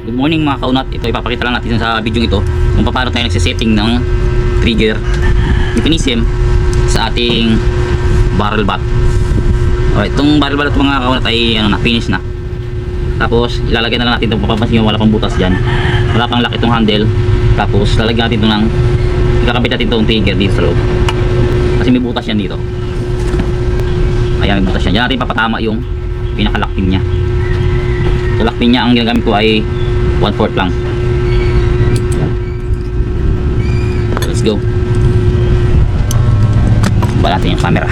Good morning mga kaunat. Ito ipapakita lang natin sa video ito kung paano tayo nagsisetting ng trigger mechanism sa ating barrel bat. Alright, itong barrel bat mga kaunat ay ano na, finish na. Tapos ilalagay na lang natin itong, papapansin nyo wala pang butas dyan, wala pang lock itong handle. Tapos lalagyan natin ito ng, ikakabit natin itong trigger dito sa loob kasi may butas yan dito. Ayan, may butas yan. Diyan natin papatama yung pinaka-lock pin nya. So lock pin nya ang ginagamit ko ay 1/4 lang. Let's go. Bala natin yung camera.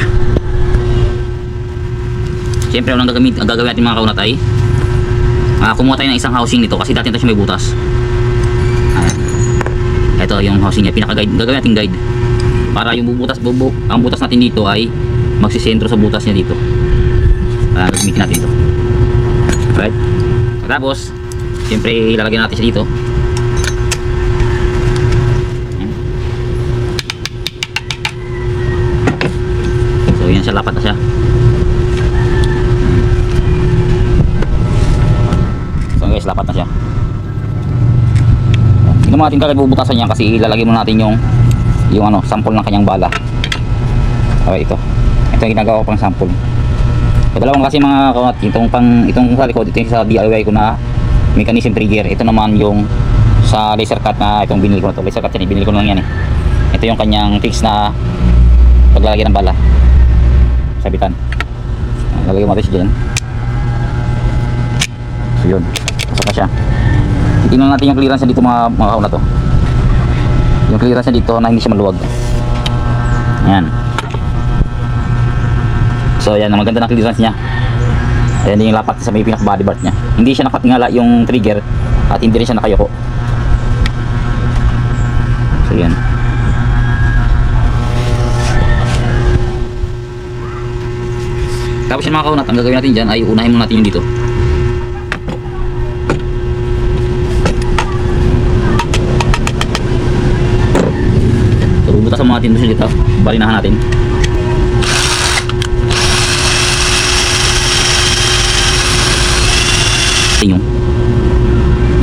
Siyempre ang gagawin natin mga kaunat ay kumuha tayo ng isang housing nito kasi dati ito siya may butas. Ayan. Ito yung housing niya, pinaka-guide. Gagawin natin guide para yung ang butas natin dito ay magsisentro sa butas niya dito. Gagamitin natin ito. Alright. Tapos siyempre ilalagay natin siya dito. So yan siya, lapat na siya. So guys, lapat na siya. Hindi naman natin kagad bubutasan yan kasi ilalagay muna natin yung ano, sample ng kanyang bala. Okay, ito yung ginagawa ko pang sample. So, dalawang kasi mga kaunat, itong sa likod, ito yung sa DIY ko na mechanism trigger. Ito naman yung sa laser cut na itong binili ko na to. Laser cut yan, binili ko lang yan eh. Ito yung kanyang fix na paglalagay ng bala. Sabitan. Lalagay mo natin siya dyan. So yun, pasok na siya. Tingnan natin yung clearance dito mga kaunat to. Yung clearance dito na hindi siya maluwag. Ayan. So yan, maganda na clearance niya. Ayan yung lapat sa may pinaka body part niya. Hindi siya nakatingala yung trigger at hindi rin siya nakayoko. So yan. Tapos yung mga kaunat, ang gagawin natin dyan ay unahin muna natin yung dito. So bubutasan muna natin doon dito. Balinahan natin.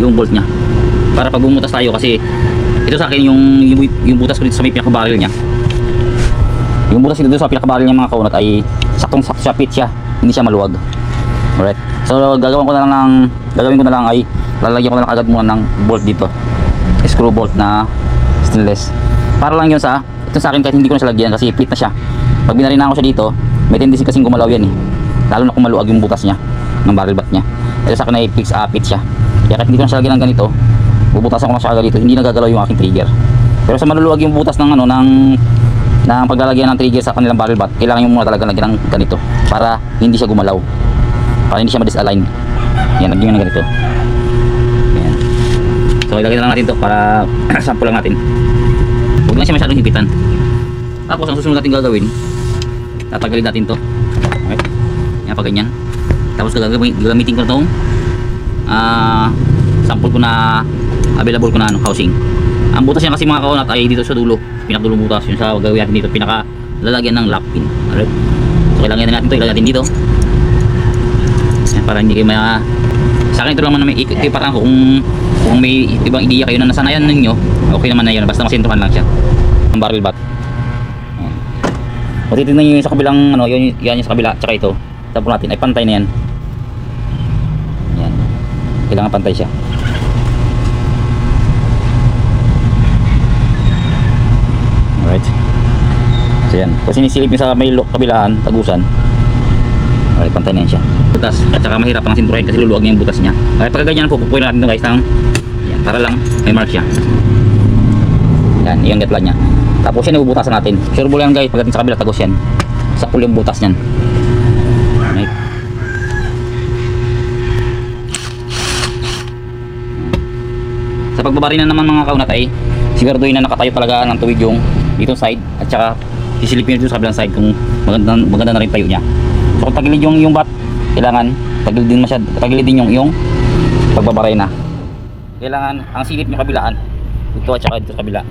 Yung bolt nya para pag bumutas tayo kasi ito sa akin yung butas ko dito sa may pinaka-barrel nya, yung butas dito sa pinaka-barrel nya mga kaunat ay saktong sakto siya, fit siya, hindi siya maluwag. Alright, so gagawin ko na lang ay lalagyan ko na lang agad muna ng bolt dito, screw bolt na stainless, para lang yun sa ito sa akin kahit hindi ko na siya lagyan kasi fit na siya. Pag binarinahan ko siya dito may tendency kasing gumalaw yan eh, lalo na kung maluwag yung butas nya ng barrel bat nya. Ito sa akin ay fit siya. Kaya kahit hindi ko na siya lagyan ng ganito, bubutasan ko na siya agad dito, hindi nagagalaw yung aking trigger. Pero sa maluluwag yung butas ng ano ng paglalagyan ng trigger sa kanilang barrel bat, kailangan yung muna talaga lagyan ng ganito para hindi siya gumalaw, para hindi siya ma-disalign. Yan, lagyan ng ganito. Yan. So ilagay na lang natin to para sample lang natin. Huwag lang siya masyadong hipitan. Tapos ang susunod natin gagawin, tatanggalin natin to. Okay? Yan, pag ganyan. Tapos gagamitin ko na itong sample ko na available ko na housing. Ang butas niya kasi mga kaunat ay dito sa dulo, pinakadulong butas yun sa gagawin natin dito, pinaka lalagyan ng lock pin. Alright, so kailangan natin ito, ilagay natin dito. Yan, para hindi kayo sa akin ito lang naman may iparang ko kung may ibang ideya kayo na nasanayan ninyo, okay naman na yun, basta masintuhan lang siya ang barrel bat. So titignan nyo yung sa kabilang ano, yan yung sa kabila, tsaka ito tapos natin ay pantay na yan. Yan, kailangan pantay siya. Alright, so yan, kung sinisilip nyo sa may kabilaan, tagusan, alright, pantay na yan siya. Butas, at saka mahirap ang sinturahin kasi luluwag niya yung butas niya. Alright, pagka ganyan pupupuin natin ito guys ng, yan, para lang may mark siya. Yan, yung gatla niya. Tapos yan ibubutasan natin. Sure mo yan guys, pagdating sa kabila tagos yan, sakul yung butas niyan. Right. Sa pagbabari na naman mga kaunat ay siguraduhin na nakatayo talaga ng tuwid yung dito side at saka sisilipin dito sa kabilang side kung maganda na rin tayo niya. So kung tagilid yung bat, kailangan tagilid din yung pagbabari na. Kailangan ang silip niyo kabilaan ito at saka dito sa kabila.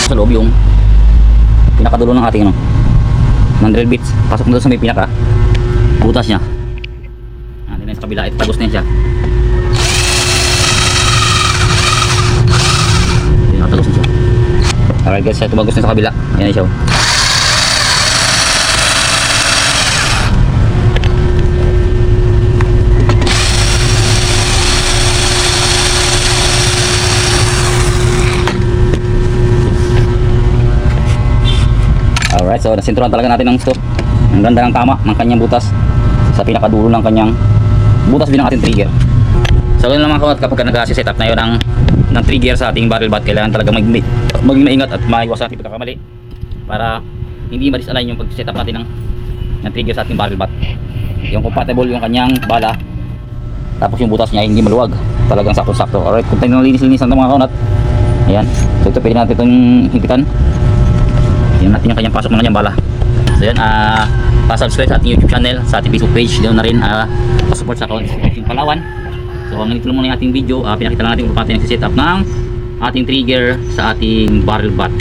Sa loob yung pinakadulo ng ating ano, ng drill bits, pasok mo doon sa may pinaka butas niya. Hindi na sa kabila. Ito tagos na yan siya. Ayan, nakatagos na siya. Alright guys, ito bagos na sa kabila. Ayan siya. Alright, so nasinturan talaga natin ng gusto. Ang ganda ng tama ng kanyang butas sa pinakadulo ng kanyang butas din ng ating trigger. So ganun naman kapag nag-setup na yun ng trigger sa ating barrel butt, kailangan talaga maging maingat at maiwasan natin pagkakamali para hindi ma-disalign yung pag-setup natin ng trigger sa ating barrel butt. Yung compatible yung kanyang bala, tapos yung butas niya hindi maluwag, talagang sakto-sakto. Alright, kung tayo nalinis-linis ng mga kaunat, ayan, so ito pwede natin itong higitan. Yan natin yung kanyang pasok ng kanyang bala. So yan, pa-subscribe sa ating YouTube channel, sa ating Facebook page, doon na rin pa-support sa account ng Palawan. So hanggang ito lang muna yung ating video. Pinakita lang natin kung paano natin nagsiset up ng ating trigger sa ating barrel butt.